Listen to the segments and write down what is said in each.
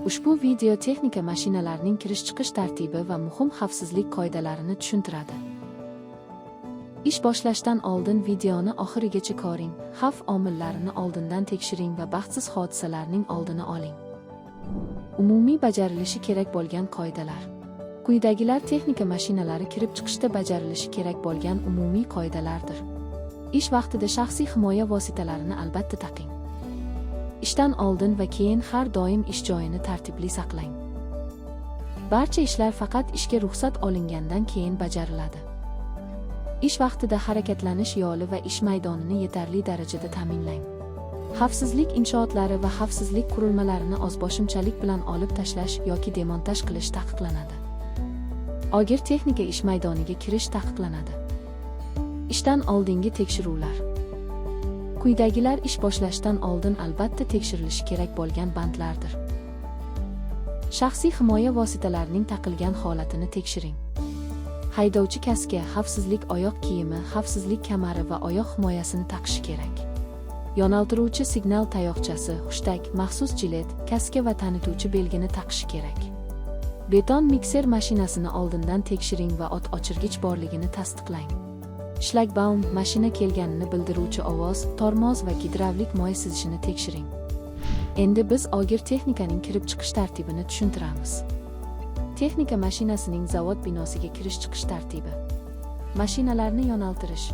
Ushbu video texnika mashinalarning kirish-chiqish tartibi va muhim xavfsizlik qoidalarini tushuntiradi. Ish boshlashdan oldin videoni oxirigacha ko'ring, xavf omillarini oldindan tekshiring va baxtsiz hodisalarning oldini oling. Umumiy bajarilishi kerak bo'lgan qoidalar. Quyidagilar texnika mashinalari kirib chiqishda bajarilishi kerak bo'lgan umumiy qoidalardir. Ish vaqtida shaxsiy himoya vositalarini albatta taqing. Ishdan oldin va keyin har doim ish joyini tartibli saqlang. Barcha ishlar faqat ishga ruxsat olingandan keyin bajariladi. Ish vaqtida harakatlanish yo'li va ish maydonini yetarli darajada ta'minlang. Xavfsizlik inshootlari va xavfsizlik qurilmalarini ozboshimchalik bilan olib tashlash yoki demontaj qilish taqiqlanadi. Og'ir texnika ish maydoniga kirish taqiqlanadi. Ishdan oldingi tekshiruvlar. Quyidagilar ish boshlashdan oldin albatta tekshirilishi kerak bo'lgan bandlardir. Shaxsiy himoya vositalarining taqilgan holatini tekshiring. Haydovchi kaska, xavfsizlik oyoq kiyimi, xavfsizlik kamari va oyoq himoyasini taqishi kerak. Yo'naltiruvchi signal tayoqchasi, hushtak, maxsus jilet, kaska va tanituvchi belgini taqishi kerak. Beton mikser mashinasini oldindan tekshiring va o't o'chirgich borligini tasdiqlang. Shlagbaum, mashina kelganini bildiruvchi ovoz, tormoz va gidravlik moy sizishini tekshiring. Endi biz og'ir texnikaning kirib chiqish tartibini tushuntiramiz. Texnika mashinasining zavod binosiga kirish-chiqish tartibi. Mashinalarni yo'naltirish.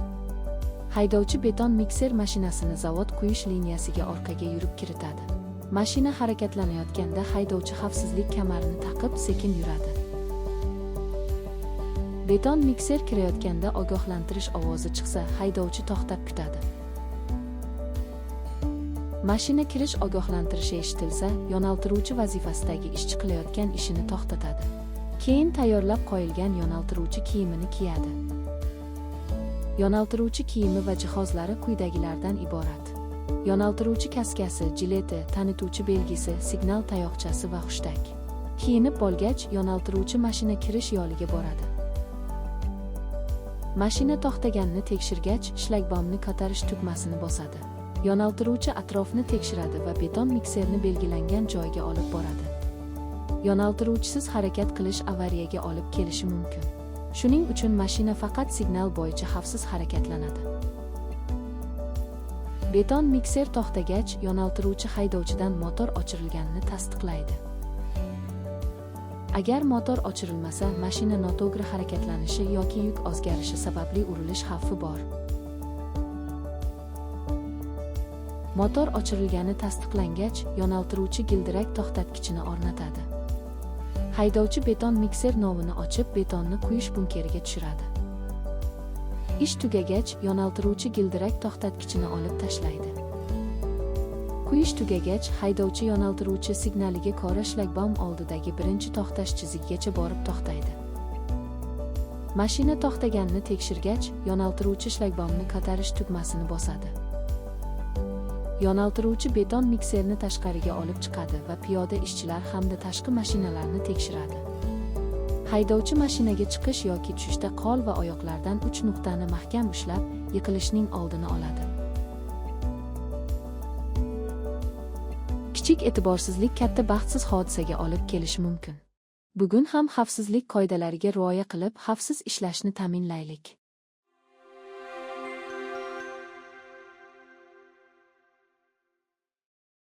Haydovchi beton mikser mashinasini zavod quyish liniyasiga orqaga yurib kiritadi. Mashina harakatlanayotganda haydovchi xavfsizlik kamarini taqib sekin yuradi. Beton mikser kirayotganda ogohlantirish ovozi chiqsa, haydovchi to'xtab kutadi. Mashina kirish ogohlantirishi eshitilsa, yo'naltiruvchi vazifasidagi ishchi qilayotgan ishini to'xtatadi. Keyin tayyorlab qo'yilgan yo'naltiruvchi kiyimini kiyadi. Yo'naltiruvchi kiyimi va jihozlari quyidagilardan iborat. Yo'naltiruvchi kaskasi, jileti, tanituvchi belgisi, signal tayoqchasi va hushtak. Kiyinib bo'lgach, yo'naltiruvchi mashina kirish yo'liga boradi. Mashina to'xtaganini tekshirgach, shlagbaumni ko'tarish tugmasini bosadi. Yo'naltiruvchi atrofni tekshiradi va beton mikserni belgilangan joyga olib boradi. Yo'naltiruvchisiz harakat qilish avariyaga olib kelishi mumkin. Shuning uchun mashina faqat signal bo'yicha xavfsiz harakatlanadi. Beton mikser to'xtagach, yo'naltiruvchi haydovchidan motor o'chirilganini tasdiqlaydi. Agar motor o'chirilmasa, mashina noto'g'ri harakatlanishi yoki yuk o'zgarishi sababli urilish xavfi bor. Motor o'chirilgani tasdiqlangach, yo'naltiruvchi gildirak to'xtatgichini o'rnatadi. Haydovchi beton mikser novini ochib, betonni quyish bunkeriga tushiradi. Ish tugagach, yo'naltiruvchi gildirak to'xtatgichini olib tashlaydi. Quyish tugagach, haydovchi yo'naltiruvchi signaliga ko'ra shlagbaum oldidagi birinchi to'xtash chizigigacha borib to'xtaydi. Mashina to'xtaganini tekshirgach, yo'naltiruvchi shlagbaumni ko'tarish tugmasini bosadi. Yo'naltiruvchi beton mikserni tashqariga olib chiqadi va piyoda ishchilar hamda tashqi mashinalarni tekshiradi. Haydovchi mashinaga chiqish yoki tushishda qo'l va oyoqlardan 3 nuqtani mahkam ushlab, yiqilishning oldini oladi. Kichik e'tiborsizlik katta baxtsiz hodisaga olib kelishi mumkin. Bugun ham xavfsizlik qoidalariga rioya qilib, xavfsiz ishlashni ta'minlaylik.